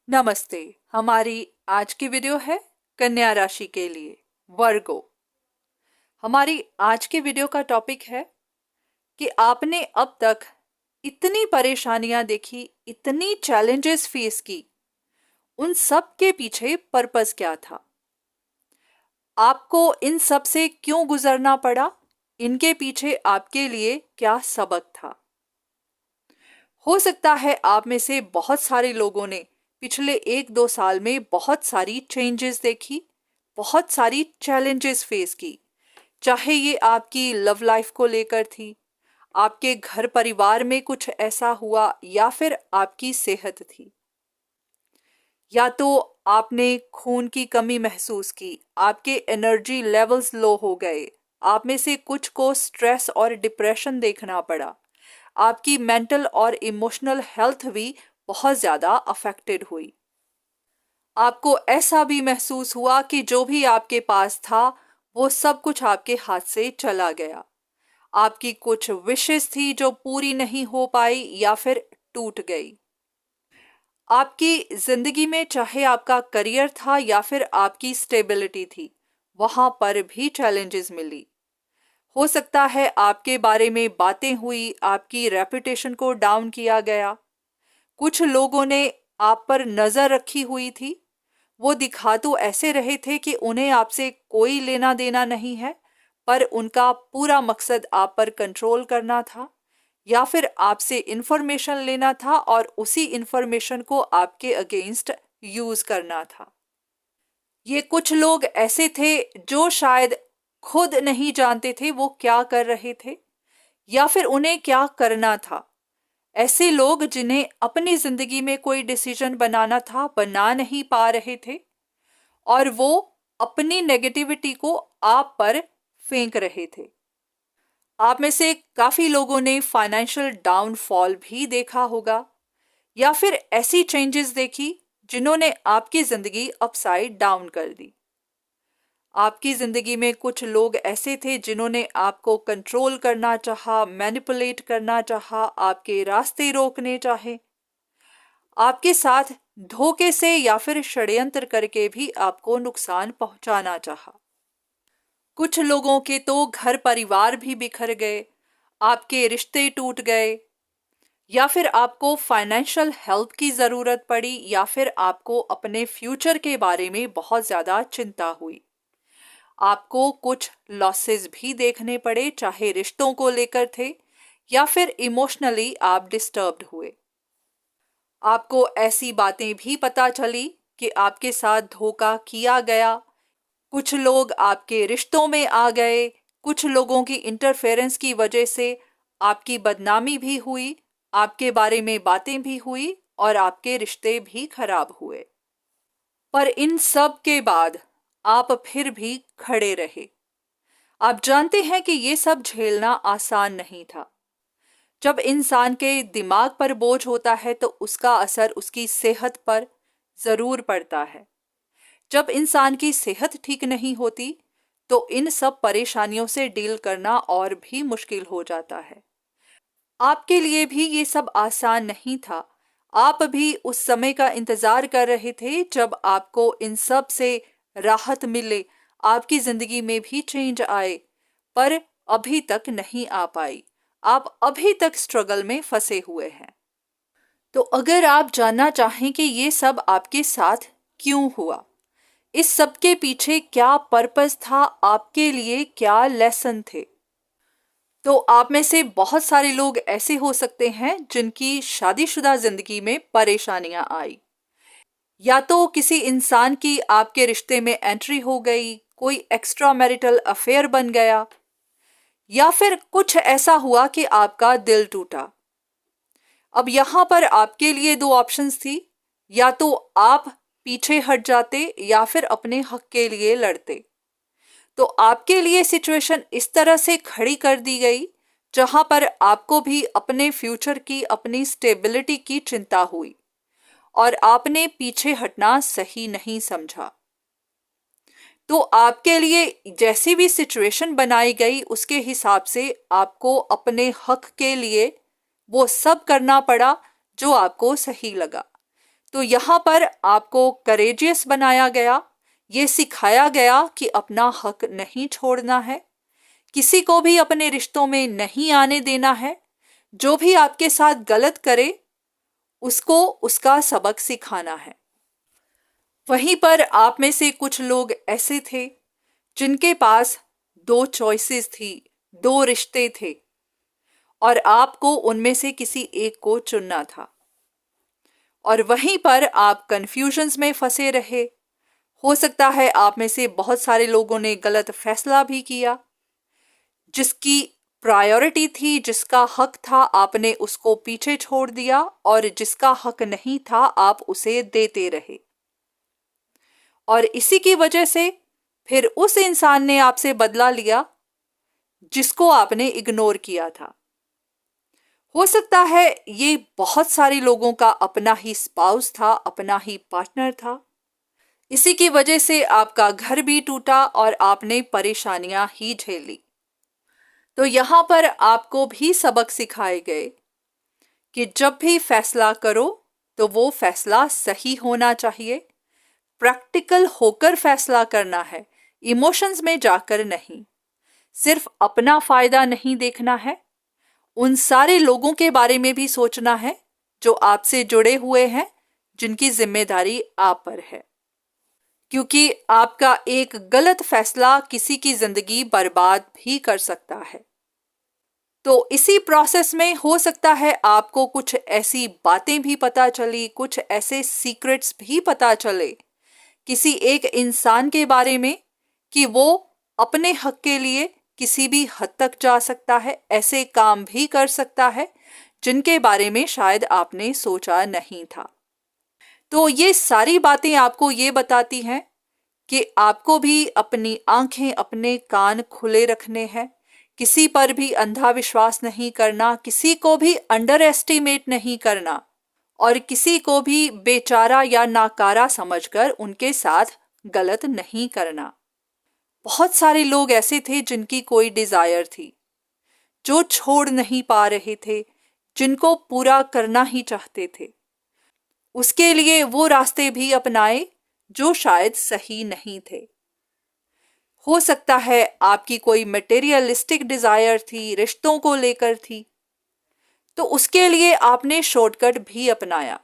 नमस्ते। हमारी आज की वीडियो है कन्या राशि के लिए, वर्गो। हमारी आज की वीडियो का टॉपिक है कि आपने अब तक इतनी परेशानियां देखी, इतनी चैलेंजेस फेस की, उन सब के पीछे पर्पस क्या था? आपको इन सब से क्यों गुजरना पड़ा? इनके पीछे आपके लिए क्या सबक था? हो सकता है आप में से बहुत सारे लोगों ने पिछले 1-2 साल में बहुत सारी चेंजेस देखी, बहुत सारी चैलेंजेस फेस की। चाहे ये आपकी लव लाइफ को लेकर थी, आपके घर परिवार में कुछ ऐसा हुआ, या फिर आपकी सेहत थी, या तो आपने खून की कमी महसूस की, आपके एनर्जी लेवल्स लो हो गए, आप में से कुछ को स्ट्रेस और डिप्रेशन देखना पड़ा, आपकी मेंटल और इमोशनल हेल्थ भी बहुत ज़्यादा अफेक्टेड हुई। आपको ऐसा भी महसूस हुआ कि जो भी आपके पास था वो सब कुछ आपके हाथ से चला गया। आपकी कुछ विशेस थी जो पूरी नहीं हो पाई या फिर टूट गई। आपकी जिंदगी में चाहे आपका करियर था या फिर आपकी स्टेबिलिटी थी, वहां पर भी चैलेंजेस मिली। हो सकता है आपके बारे में बातें हुई, आपकी रेपुटेशन को डाउन किया गया। कुछ लोगों ने आप पर नजर रखी हुई थी। वो दिखा तो ऐसे रहे थे कि उन्हें आपसे कोई लेना देना नहीं है, पर उनका पूरा मकसद आप पर कंट्रोल करना था, या फिर आपसे इंफॉर्मेशन लेना था और उसी इंफॉर्मेशन को आपके अगेंस्ट यूज करना था। ये कुछ लोग ऐसे थे जो शायद खुद नहीं जानते थे वो क्या कर रहे थे या फिर उन्हें क्या करना था। ऐसे लोग जिन्हें अपनी जिंदगी में कोई डिसीजन बनाना था, बना नहीं पा रहे थे, और वो अपनी नेगेटिविटी को आप पर फेंक रहे थे। आप में से काफी लोगों ने फाइनेंशियल डाउनफॉल भी देखा होगा, या फिर ऐसी चेंजेस देखी जिन्होंने आपकी जिंदगी अपसाइड डाउन कर दी। आपकी जिंदगी में कुछ लोग ऐसे थे जिन्होंने आपको कंट्रोल करना चाहा, मैनिपुलेट करना चाहा, आपके रास्ते रोकने चाहे, आपके साथ धोखे से या फिर षड्यंत्र करके भी आपको नुकसान पहुंचाना चाहा। कुछ लोगों के तो घर परिवार भी बिखर गए, आपके रिश्ते टूट गए, या फिर आपको फाइनेंशियल हेल्प की ज़रूरत पड़ी, या फिर आपको अपने फ्यूचर के बारे में बहुत ज़्यादा चिंता हुई। आपको कुछ लॉसेस भी देखने पड़े, चाहे रिश्तों को लेकर थे या फिर इमोशनली आप डिस्टर्ब्ड हुए। आपको ऐसी बातें भी पता चली कि आपके साथ धोखा किया गया, कुछ लोग आपके रिश्तों में आ गए, कुछ लोगों की इंटरफेरेंस की वजह से आपकी बदनामी भी हुई, आपके बारे में बातें भी हुई और आपके रिश्ते भी खराब हुए। पर इन सब के बाद आप फिर भी खड़े रहे। आप जानते हैं कि ये सब झेलना आसान नहीं था। जब इंसान के दिमाग पर बोझ होता है तो उसका असर उसकी सेहत पर जरूर पड़ता है। जब इंसान की सेहत ठीक नहीं होती तो इन सब परेशानियों से डील करना और भी मुश्किल हो जाता है। आपके लिए भी ये सब आसान नहीं था। आप भी उस समय का इंतजार कर रहे थे जब आपको इन सब से राहत मिले, आपकी जिंदगी में भी चेंज आए, पर अभी तक नहीं आ पाई। आप अभी तक स्ट्रगल में फंसे हुए हैं। तो अगर आप जानना चाहें कि ये सब आपके साथ क्यों हुआ, इस सब के पीछे क्या पर्पस था, आपके लिए क्या लेसन थे, तो आप में से बहुत सारे लोग ऐसे हो सकते हैं जिनकी शादीशुदा जिंदगी में परेशानियां आई, या तो किसी इंसान की आपके रिश्ते में एंट्री हो गई, कोई एक्स्ट्रा मैरिटल अफेयर बन गया, या फिर कुछ ऐसा हुआ कि आपका दिल टूटा। अब यहां पर आपके लिए दो ऑप्शंस थी, या तो आप पीछे हट जाते या फिर अपने हक के लिए लड़ते। तो आपके लिए सिचुएशन इस तरह से खड़ी कर दी गई जहां पर आपको भी अपने फ्यूचर की, अपनी स्टेबिलिटी की चिंता हुई और आपने पीछे हटना सही नहीं समझा। तो आपके लिए जैसी भी सिचुएशन बनाई गई उसके हिसाब से आपको अपने हक के लिए वो सब करना पड़ा जो आपको सही लगा। तो यहाँ पर आपको करेजियस बनाया गया, ये सिखाया गया कि अपना हक नहीं छोड़ना है, किसी को भी अपने रिश्तों में नहीं आने देना है, जो भी आपके साथ गलत करे उसको उसका सबक सिखाना है। वहीं पर आप में से कुछ लोग ऐसे थे जिनके पास 2 चॉइसेस थी, 2 रिश्ते थे और आपको उनमें से किसी एक को चुनना था, और वहीं पर आप कंफ्यूजन्स में फंसे रहे। हो सकता है आप में से बहुत सारे लोगों ने गलत फैसला भी किया, जिसकी प्रायोरिटी थी, जिसका हक था, आपने उसको पीछे छोड़ दिया, और जिसका हक नहीं था आप उसे देते रहे। और इसी की वजह से फिर उस इंसान ने आपसे बदला लिया जिसको आपने इग्नोर किया था। हो सकता है ये बहुत सारे लोगों का अपना ही स्पाउस था, अपना ही पार्टनर था। इसी की वजह से आपका घर भी टूटा और आपने परेशानियां ही झेली। तो यहाँ पर आपको भी सबक सिखाए गए कि जब भी फैसला करो तो वो फैसला सही होना चाहिए, प्रैक्टिकल होकर फैसला करना है, इमोशंस में जाकर नहीं। सिर्फ अपना फायदा नहीं देखना है, उन सारे लोगों के बारे में भी सोचना है जो आपसे जुड़े हुए हैं, जिनकी जिम्मेदारी आप पर है, क्योंकि आपका एक गलत फैसला किसी की जिंदगी बर्बाद भी कर सकता है। तो इसी प्रोसेस में हो सकता है आपको कुछ ऐसी बातें भी पता चली, कुछ ऐसे सीक्रेट्स भी पता चले किसी एक इंसान के बारे में कि वो अपने हक के लिए किसी भी हद तक जा सकता है, ऐसे काम भी कर सकता है जिनके बारे में शायद आपने सोचा नहीं था। तो ये सारी बातें आपको ये बताती हैं कि आपको भी अपनी आंखें, अपने कान खुले रखने हैं, किसी पर भी अंधा विश्वास नहीं करना, किसी को भी अंडर एस्टिमेट नहीं करना, और किसी को भी बेचारा या नाकारा समझकर उनके साथ गलत नहीं करना। बहुत सारे लोग ऐसे थे जिनकी कोई डिजायर थी, जो छोड़ नहीं पा रहे थे, जिनको पूरा करना ही चाहते थे। उसके लिए वो रास्ते भी अपनाए जो शायद सही नहीं थे। हो सकता है आपकी कोई मटेरियलिस्टिक डिजायर थी, रिश्तों को लेकर थी, तो उसके लिए आपने शॉर्टकट भी अपनाया।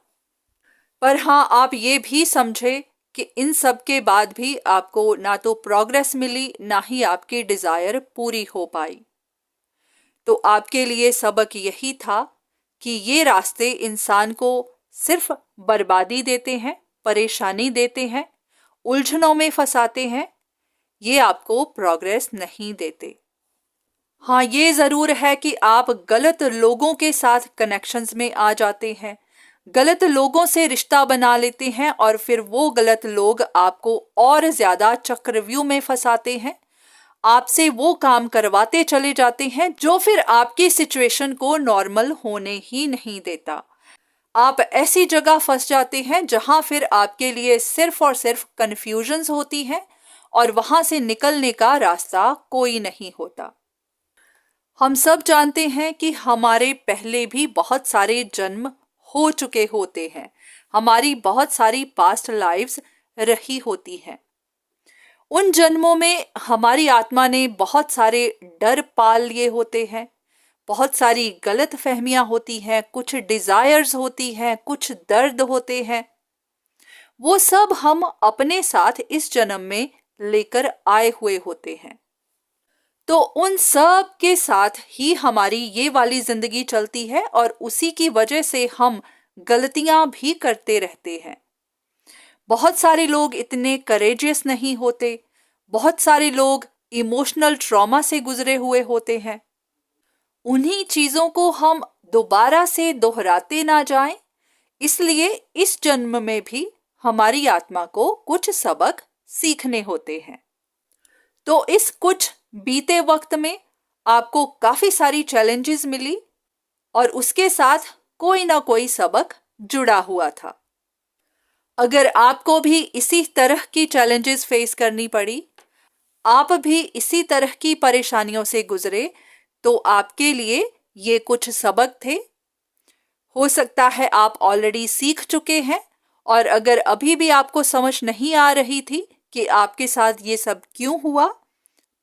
पर हाँ, आप ये भी समझे कि इन सब के बाद भी आपको ना तो प्रोग्रेस मिली, ना ही आपकी डिजायर पूरी हो पाई। तो आपके लिए सबक यही था कि ये रास्ते इंसान को सिर्फ बर्बादी देते हैं, परेशानी देते हैं, उलझनों में फंसाते हैं, ये आपको प्रोग्रेस नहीं देते। हाँ, ये जरूर है कि आप गलत लोगों के साथ कनेक्शंस में आ जाते हैं, गलत लोगों से रिश्ता बना लेते हैं, और फिर वो गलत लोग आपको और ज्यादा चक्रव्यूह में फंसाते हैं, आपसे वो काम करवाते चले जाते हैं जो फिर आपकी सिचुएशन को नॉर्मल होने ही नहीं देता। आप ऐसी जगह फंस जाते हैं जहां फिर आपके लिए सिर्फ और सिर्फ कंफ्यूजन्स होती हैं और वहां से निकलने का रास्ता कोई नहीं होता। हम सब जानते हैं कि हमारे पहले भी बहुत सारे जन्म हो चुके होते हैं, हमारी बहुत सारी पास्ट लाइव्स रही होती हैं। उन जन्मों में हमारी आत्मा ने बहुत सारे डर पाल लिए होते हैं, बहुत सारी गलत फहमियां होती हैं, कुछ डिजायर्स होती हैं, कुछ दर्द होते हैं। वो सब हम अपने साथ इस जन्म में लेकर आए हुए होते हैं। तो उन सब के साथ ही हमारी ये वाली जिंदगी चलती है और उसी की वजह से हम गलतियां भी करते रहते हैं। बहुत सारे लोग इतने करेजियस नहीं होते, बहुत सारे लोग इमोशनल ट्रॉमा से गुजरे हुए होते हैं। उन्हीं चीजों को हम दोबारा से दोहराते ना जाएं, इसलिए इस जन्म में भी हमारी आत्मा को कुछ सबक सीखने होते हैं। तो इस कुछ बीते वक्त में आपको काफी सारी चैलेंजेस मिली और उसके साथ कोई ना कोई सबक जुड़ा हुआ था। अगर आपको भी इसी तरह की चैलेंजेस फेस करनी पड़ी, आप भी इसी तरह की परेशानियों से गुजरे, तो आपके लिए ये कुछ सबक थे। हो सकता है आप ऑलरेडी सीख चुके हैं और अगर अभी भी आपको समझ नहीं आ रही थी कि आपके साथ ये सब क्यों हुआ,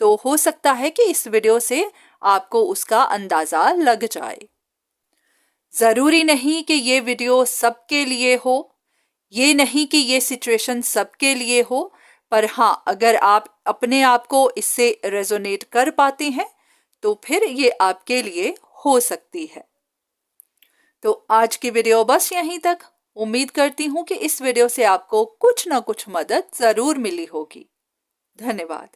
तो हो सकता है कि इस वीडियो से आपको उसका अंदाजा लग जाए। जरूरी नहीं कि ये वीडियो सबके लिए हो, ये नहीं कि ये सिचुएशन सबके लिए हो, पर हाँ, अगर आप अपने आप को इससे रेजोनेट कर पाते हैं तो फिर ये आपके लिए हो सकती है। तो आज की वीडियो बस यहीं तक। उम्मीद करती हूँ कि इस वीडियो से आपको कुछ ना कुछ मदद जरूर मिली होगी। धन्यवाद।